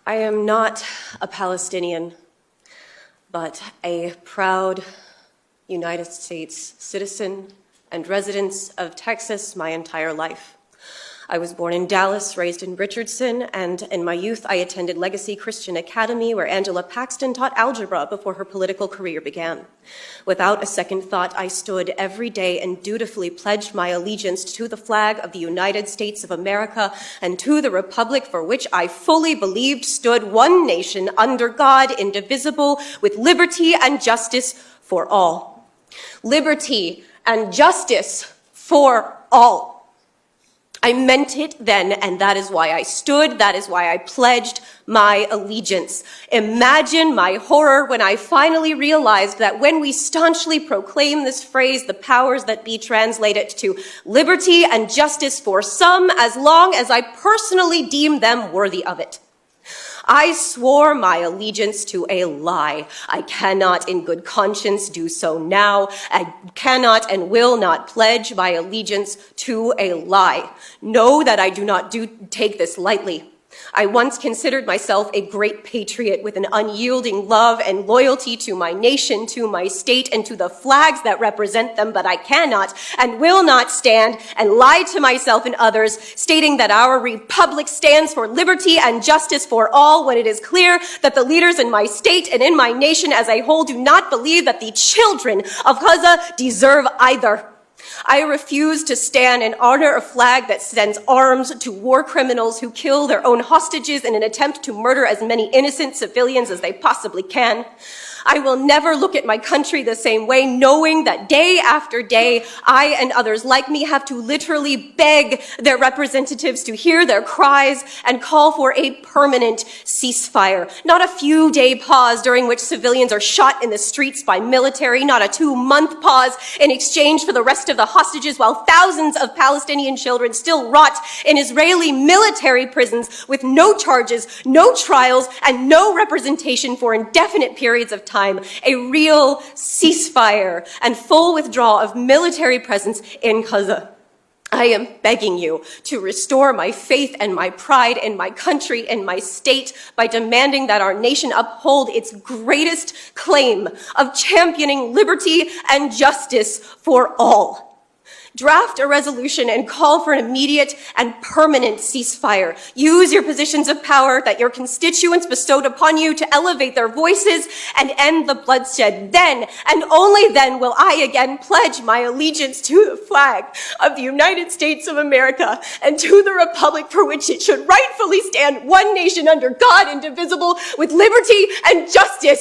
I am not a Palestinian, but a proud United States citizen and resident of Texas my entire life. I was born in Dallas, raised in Richardson, and in my youth I attended Legacy Christian Academy, where Angela Paxton taught algebra before her political career began. Without a second thought, I stood every day and dutifully pledged my allegiance to the flag of the United States of America and to the republic for which I fully believed stood one nation under God, indivisible, with liberty and justice for all. Liberty and justice for all. I meant it then, and that is why I stood, that is why I pledged my allegiance. Imagine my horror when I finally realized that when we staunchly proclaim this phrase, the powers that be translate it to liberty and justice for some, as long as I personally deem them worthy of it. I swore my allegiance to a lie. I cannot in good conscience do so now. I cannot and will not pledge my allegiance to a lie. Know that I do not take this lightly. I once considered myself a great patriot with an unyielding love and loyalty to my nation, to my state, and to the flags that represent them, but I cannot and will not stand and lie to myself and others, stating that our republic stands for liberty and justice for all, when it is clear that the leaders in my state and in my nation as a whole do not believe that the children of Gaza deserve either. I refuse to stand and honor a flag that sends arms to war criminals who kill their own hostages in an attempt to murder as many innocent civilians as they possibly can. I will never look at my country the same way, knowing that day after day, I and others like me have to literally beg their representatives to hear their cries and call for a permanent ceasefire. Not a few-day pause during which civilians are shot in the streets by military, not a 2-month pause in exchange for the rest of the hostages, while thousands of Palestinian children still rot in Israeli military prisons with no charges, no trials, and no representation for indefinite periods of time. A real ceasefire and full withdrawal of military presence in Gaza. I am begging you to restore my faith and my pride in my country and my state by demanding that our nation uphold its greatest claim of championing liberty and justice for all. Draft a resolution and call for an immediate and permanent ceasefire. Use your positions of power that your constituents bestowed upon you to elevate their voices and end the bloodshed. Then, and only then, will I again pledge my allegiance to the flag of the United States of America and to the republic for which it should rightfully stand, one nation under God, indivisible, with liberty and justice